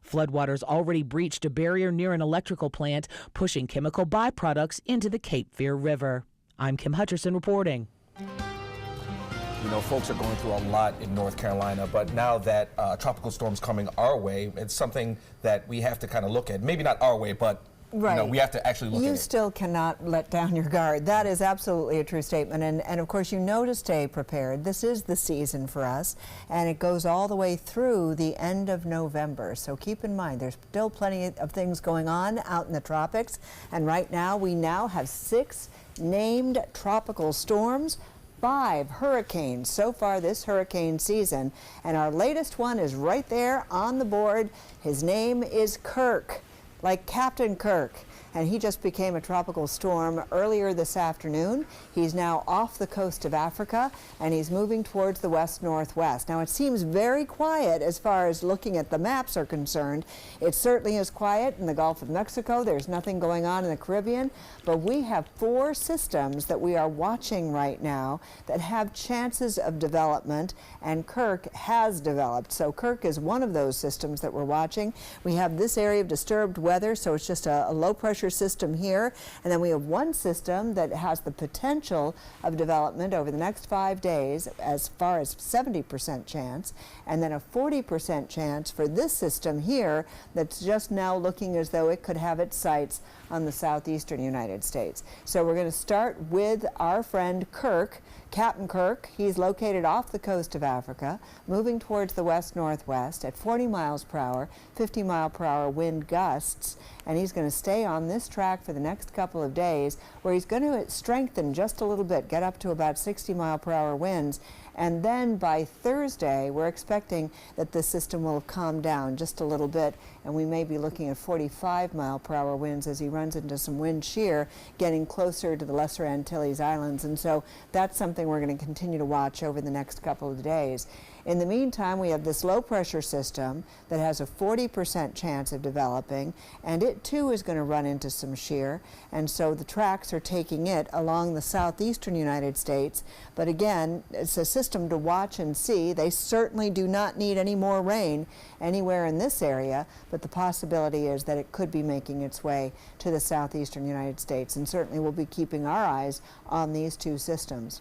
Floodwaters already breached a barrier near an electrical plant, pushing chemical byproducts into the Cape Fear River. I'm Kim Hutcherson reporting. You know, folks are going through a lot in North Carolina, but now that tropical storm's coming our way, it's something that we have to kind of look at. Maybe not our way, but right. You know, we have to actually look at it. You still cannot let down your guard. That is absolutely a true statement. And of course, you know to stay prepared. This is the season for us, and it goes all the way through the end of November. So keep in mind, there's still plenty of things going on out in the tropics. And right now, we now have 6 named tropical storms, 5 hurricanes so far this hurricane season. And our latest one is right there on the board. His name is Kirk, like Captain Kirk, and he just became a tropical storm earlier this afternoon. He's now off the coast of Africa, and he's moving towards the west-northwest. Now, it seems very quiet as far as looking at the maps are concerned. It certainly is quiet in the Gulf of Mexico. There's nothing going on in the Caribbean, but we have 4 systems that we are watching right now that have chances of development, and Kirk has developed. So Kirk is one of those systems that we're watching. We have this area of disturbed weather, so it's just a low-pressure system here, and then we have one system that has the potential of development over the next 5 days as far as 70% chance, and then a 40% chance for this system here that's just now looking as though it could have its sights on the southeastern United States. So we're going to start with our friend Kirk, Captain Kirk. He's located off the coast of Africa, moving towards the west-northwest at 40 miles per hour, 50 mile per hour wind gusts, and he's going to stay on this track for the next couple of days, where he's going to strengthen just a little bit, get up to about 60 mile per hour winds, And then by Thursday, we're expecting that the system will have calmed down just a little bit, and we may be looking at 45-mile-per-hour winds as he runs into some wind shear, getting closer to the Lesser Antilles Islands. And so that's something we're going to continue to watch over the next couple of days. In the meantime, we have this low-pressure system that has a 40% chance of developing, and it too is going to run into some shear, and so the tracks are taking it along the southeastern United States. But again, it's a system to watch and see. They certainly do not need any more rain anywhere in this area, but the possibility is that it could be making its way to the southeastern United States, and certainly we'll be keeping our eyes on these two systems.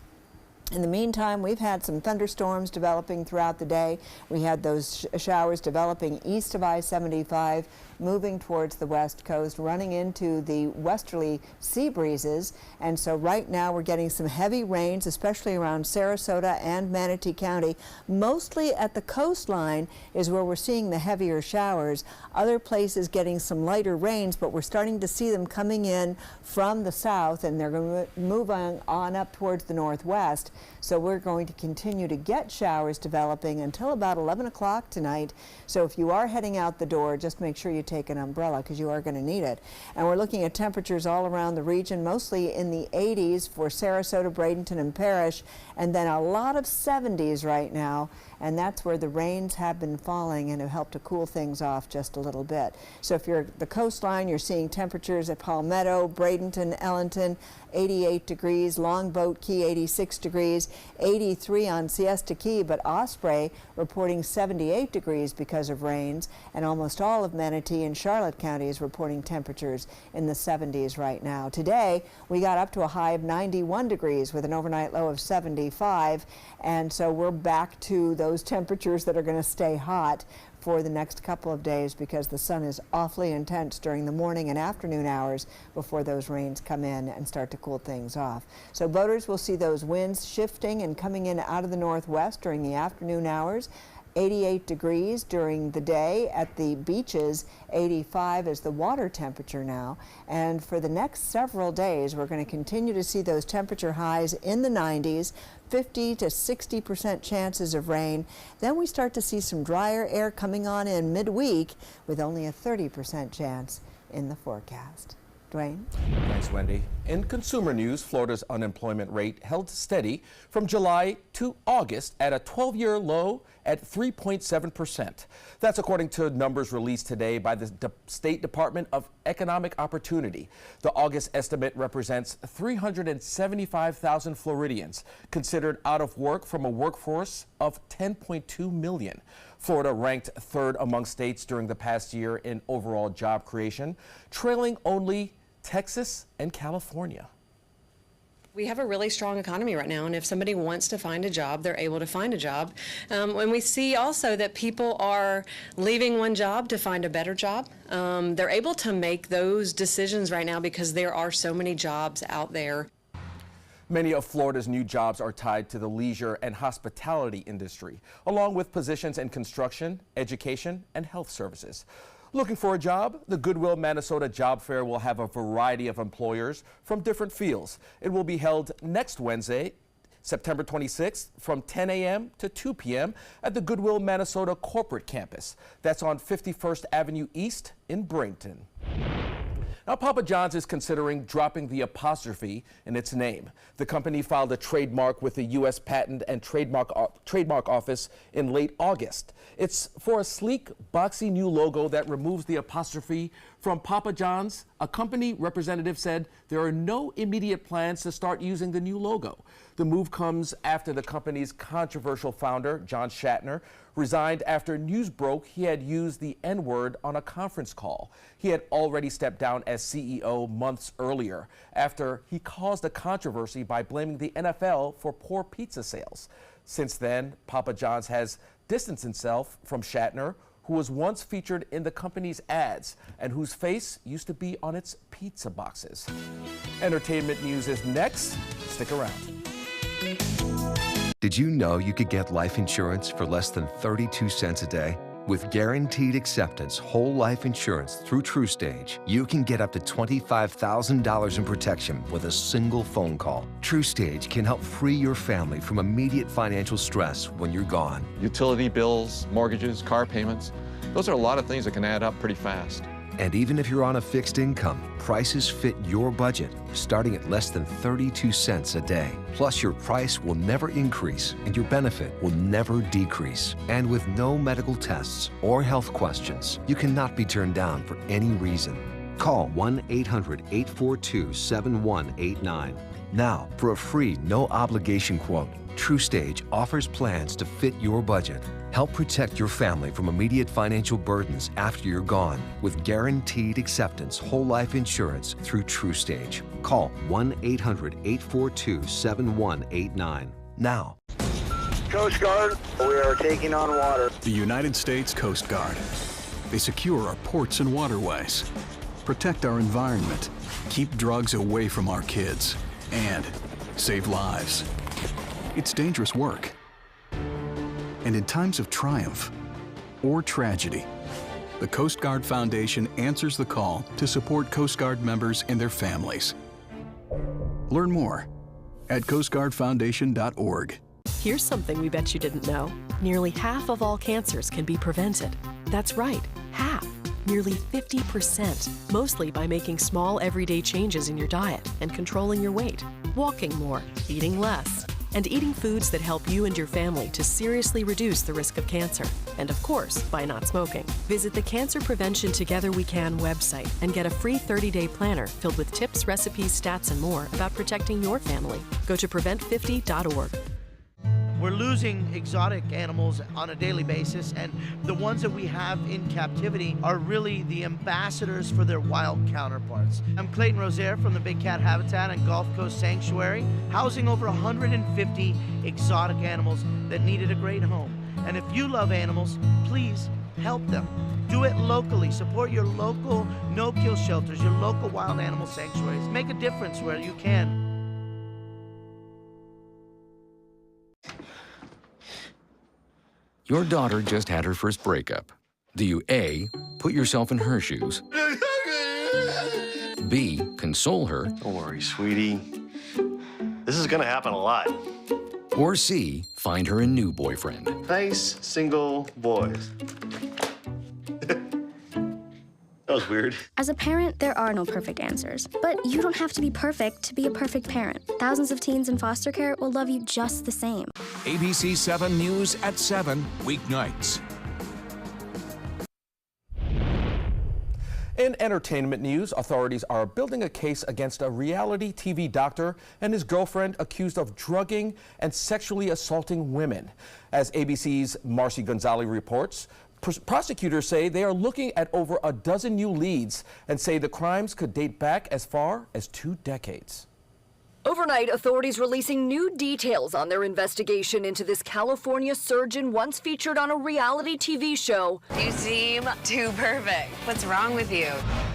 In the meantime, we've had some thunderstorms developing throughout the day. We had those showers developing east of I-75, moving towards the west coast, running into the westerly sea breezes. And so right now we're getting some heavy rains, especially around Sarasota and Manatee County. Mostly at the coastline is where we're seeing the heavier showers. Other places getting some lighter rains, but we're starting to see them coming in from the south, and they're going to move on up towards the northwest. So we're going to continue to get showers developing until about 11 o'clock tonight. So if you are heading out the door, just make sure you take an umbrella because you are going to need it. And we're looking at temperatures all around the region, mostly in the 80s for Sarasota, Bradenton, and Parrish, and then a lot of 70s right now. And that's where the rains have been falling and have helped to cool things off just a little bit. So if you're at the coastline, you're seeing temperatures at Palmetto, Bradenton, Ellenton, 88 degrees, Longboat Key, 86 degrees, 83 on Siesta Key, but Osprey reporting 78 degrees because of rains, and almost all of Manatee and Charlotte counties reporting temperatures in the 70s right now. Today, we got up to a high of 91 degrees with an overnight low of 75, and so we're back to those temperatures that are going to stay hot for the next couple of days because the sun is awfully intense during the morning and afternoon hours before those rains come in and start to cool things off. So boaters will see those winds shifting and coming in out of the northwest during the afternoon hours. 88 degrees during the day at the beaches, 85 is the water temperature now. And for the next several days, we're going to continue to see those temperature highs in the 90s, 50 to 60% chances of rain. Then we start to see some drier air coming on in midweek with only a 30% chance in the forecast. Dwayne? Thanks, Wendy. In consumer news, Florida's unemployment rate held steady from July to August at a 12-year low at 3.7%. That's according to numbers released today by the State Department of Economic Opportunity. The August estimate represents 375,000 Floridians considered out of work from a workforce of 10.2 million. Florida ranked third among states during the past year in overall job creation, trailing only Texas and California. We have a really strong economy right now, and if somebody wants to find a job, they're able to find a job. When we see also that people are leaving one job to find a better job, they're able to make those decisions right now because there are so many jobs out there. Many of Florida's new jobs are tied to the leisure and hospitality industry, along with positions in construction, education, and health services. Looking for a job? The Goodwill Manitoba Job Fair will have a variety of employers from different fields. It will be held next Wednesday, September 26th, from 10 a.m. to 2 p.m. at the Goodwill Manitoba Corporate Campus. That's on 51st Avenue East in Bradenton. Now, Papa John's is considering dropping the apostrophe in its name. The company filed a trademark with the U.S. Patent and Trademark Office in late August. It's for a sleek, boxy new logo that removes the apostrophe from Papa John's. A company representative said there are no immediate plans to start using the new logo. The move comes after the company's controversial founder, John Shatner, resigned after news broke he had used the N-word on a conference call. He had already stepped down as CEO months earlier after he caused a controversy by blaming the NFL for poor pizza sales. Since then, Papa John's has distanced himself from Shatner, who was once featured in the company's ads and whose face used to be on its pizza boxes. Entertainment news is next. Stick around. Did you know you could get life insurance for less than 32 cents a day? With guaranteed acceptance whole life insurance through TruStage, you can get up to $25,000 in protection with a single phone call. TruStage can help free your family from immediate financial stress when you're gone. Utility bills, mortgages, car payments, those are a lot of things that can add up pretty fast. And even if you're on a fixed income, prices fit your budget, starting at less than 32 cents a day. Plus, your price will never increase and your benefit will never decrease. And with no medical tests or health questions, you cannot be turned down for any reason. Call 1-800-842-7189. Now, for a free, no-obligation quote, TruStage offers plans to fit your budget. Help protect your family from immediate financial burdens after you're gone with guaranteed acceptance whole life insurance through TruStage. Call 1-800-842-7189 now. Coast Guard, we are taking on water. The United States Coast Guard. They secure our ports and waterways, protect our environment, keep drugs away from our kids, and save lives. It's dangerous work. And in times of triumph or tragedy, the Coast Guard Foundation answers the call to support Coast Guard members and their families. Learn more at coastguardfoundation.org. Here's something we bet you didn't know. Nearly half of all cancers can be prevented. That's right, half. Nearly 50%, mostly by making small everyday changes in your diet and controlling your weight, walking more, eating less, and eating foods that help you and your family to seriously reduce the risk of cancer. And of course, by not smoking. Visit the Cancer Prevention Together We Can website and get a free 30-day planner filled with tips, recipes, stats, and more about protecting your family. Go to prevent50.org. We're losing exotic animals on a daily basis, and the ones that we have in captivity are really the ambassadors for their wild counterparts. I'm Clayton Rozier from the Big Cat Habitat and Gulf Coast Sanctuary, housing over 150 exotic animals that needed a great home. And if you love animals, please help them. Do it locally. Support your local no-kill shelters, your local wild animal sanctuaries. Make a difference where you can. Your daughter just had her first breakup. Do you A, put yourself in her shoes? B, console her? Don't worry, sweetie. This is gonna happen a lot. Or C, find her a new boyfriend? Nice, single boys. That was weird. As a parent, there are no perfect answers. But you don't have to be perfect to be a perfect parent. Thousands of teens in foster care will love you just the same. ABC 7 News at 7, weeknights. In entertainment news, authorities are building a case against a reality TV doctor and his girlfriend accused of drugging and sexually assaulting women. As ABC's Marcy Gonzalez reports, prosecutors say they are looking at over a dozen new leads and say the crimes could date back as far as 2 decades. Overnight, authorities releasing new details on their investigation into this California surgeon once featured on a reality TV show. You seem too perfect. What's wrong with you?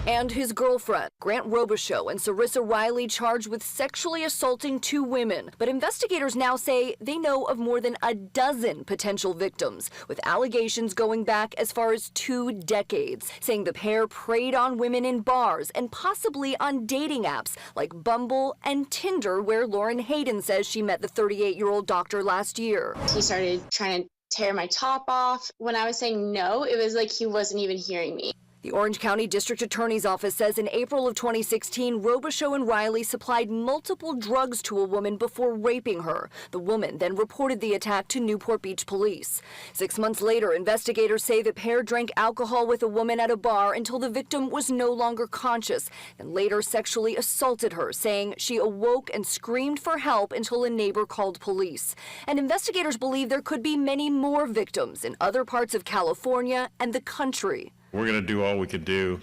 And his girlfriend, Grant Robichaux and Sarissa Riley, charged with sexually assaulting 2 women. But investigators now say they know of more than a dozen potential victims, with allegations going back as far as 2 decades, saying the pair preyed on women in bars and possibly on dating apps like Bumble and Tinder, where Lauren Hayden says she met the 38-year-old doctor last year. He started trying to tear my top off. When I was saying no, it was like he wasn't even hearing me. The Orange County District Attorney's Office says in April of 2016, Robichaux and Riley supplied multiple drugs to a woman before raping her. The woman then reported the attack to Newport Beach police. 6 months later, investigators say the pair drank alcohol with a woman at a bar until the victim was no longer conscious, and later sexually assaulted her, saying she awoke and screamed for help until a neighbor called police. And investigators believe there could be many more victims in other parts of California and the country. We're going to do all we could do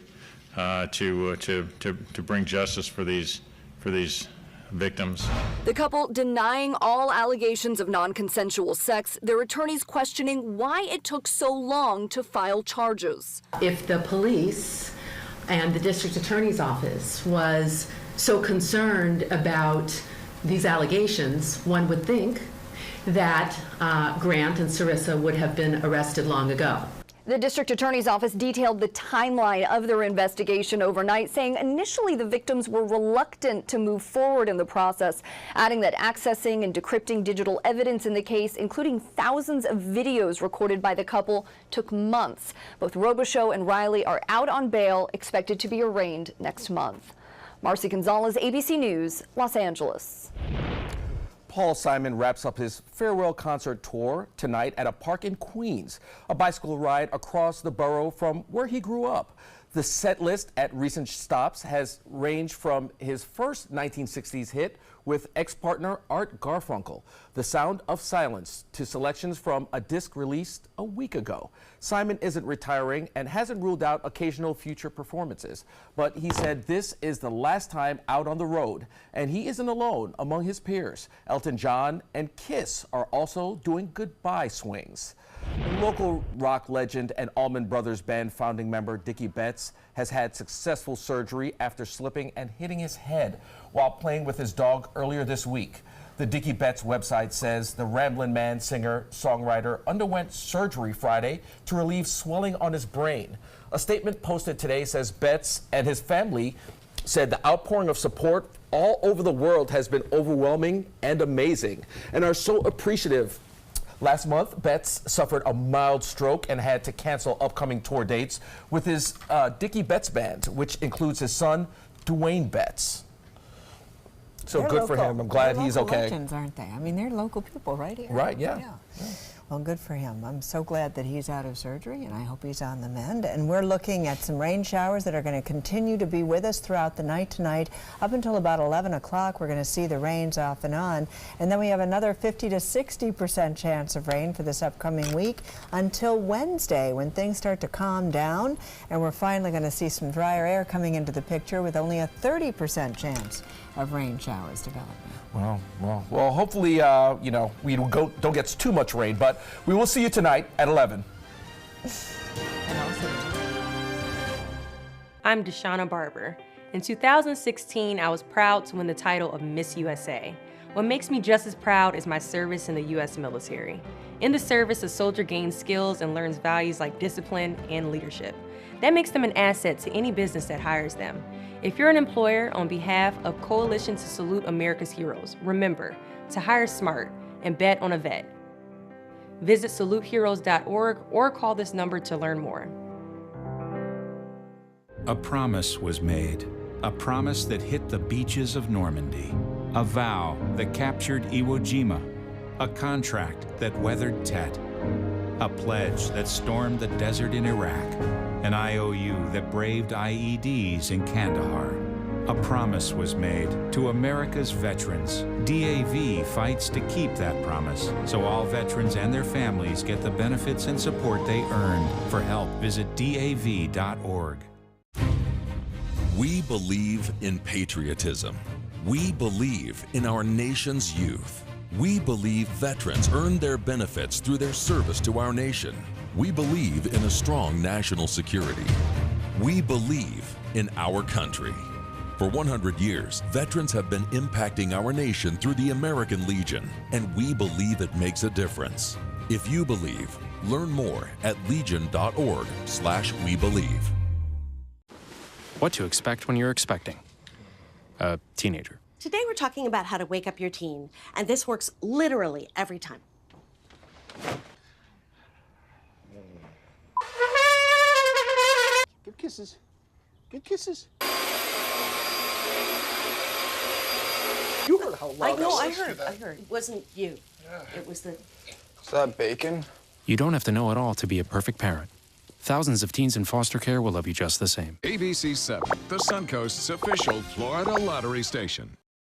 to bring justice for these victims. The couple denying all allegations of non-consensual sex, their attorneys questioning why it took so long to file charges. If the police and the district attorney's office was so concerned about these allegations, one would think that Grant and Sarissa would have been arrested long ago. The district attorney's office detailed the timeline of their investigation overnight, saying initially the victims were reluctant to move forward in the process, adding that accessing and decrypting digital evidence in the case, including thousands of videos recorded by the couple, took months. Both Robichaux and Riley are out on bail, expected to be arraigned next month. Marcy Gonzalez, ABC News, Los Angeles. Paul Simon wraps up his farewell concert tour tonight at a park in Queens, a bicycle ride across the borough from where he grew up. The set list at recent stops has ranged from his first 1960s hit with ex-partner Art Garfunkel, The Sound of Silence, to selections from a disc released a week ago. Simon isn't retiring and hasn't ruled out occasional future performances, but he said this is the last time out on the road, and he isn't alone among his peers. Elton John and Kiss are also doing goodbye swings. Local rock legend and Allman Brothers Band founding member Dickie Betts has had successful surgery after slipping and hitting his head while playing with his dog earlier this week. The Dickie Betts website says the Ramblin' Man singer-songwriter underwent surgery Friday to relieve swelling on his brain. A statement posted today says Betts and his family said the outpouring of support all over the world has been overwhelming and amazing, and are so appreciative. Last month, Betts suffered a mild stroke and had to cancel upcoming tour dates with his Dickie Betts Band, which includes his son, Dwayne Betts. So They're good local. for him. I'm glad he's Local okay. Legends, aren't they? I mean, they're local people right here. Right, yeah. Well, good for him. I'm so glad that he's out of surgery, and I hope he's on the mend. And we're looking at some rain showers that are going to continue to be with us throughout the night tonight. Up until about 11 o'clock, we're going to see the rains off and on. And then we have another 50 to 60% chance of rain for this upcoming week until Wednesday, when things start to calm down. And we're finally going to see some drier air coming into the picture with only a 30% chance of rain showers developing. Well, hopefully, you know, we don't get too much rain, but we will see you tonight at 11. I'm Deshauna Barber. In 2016, I was proud to win the title of Miss USA. What makes me just as proud is my service in the U.S. military. In the service, a soldier gains skills and learns values like discipline and leadership. That makes them an asset to any business that hires them. If you're an employer, on behalf of Coalition to Salute America's Heroes, remember to hire smart and bet on a vet. Visit saluteheroes.org or call this number to learn more. A promise was made, a promise that hit the beaches of Normandy, a vow that captured Iwo Jima, a contract that weathered Tet, a pledge that stormed the desert in Iraq, an IOU that braved IEDs in Kandahar. A promise was made to America's veterans. DAV fights to keep that promise, so all veterans and their families get the benefits and support they earned. For help, visit DAV.org. We believe in patriotism. We believe in our nation's youth. We believe veterans earn their benefits through their service to our nation. We believe in a strong national security. We believe in our country. For 100 years, veterans have been impacting our nation through the American Legion, and we believe it makes a difference. If you believe, learn more at legion.org/webelieve. What to expect when you're expecting a teenager. Today we're talking about how to wake up your teen, and this works literally every time. Give kisses. Give kisses. You heard how loud I heard. It wasn't you. It was the... Is that bacon? You don't have to know it all to be a perfect parent. Thousands of teens in foster care will love you just the same. ABC 7, the Suncoast's official Florida lottery station.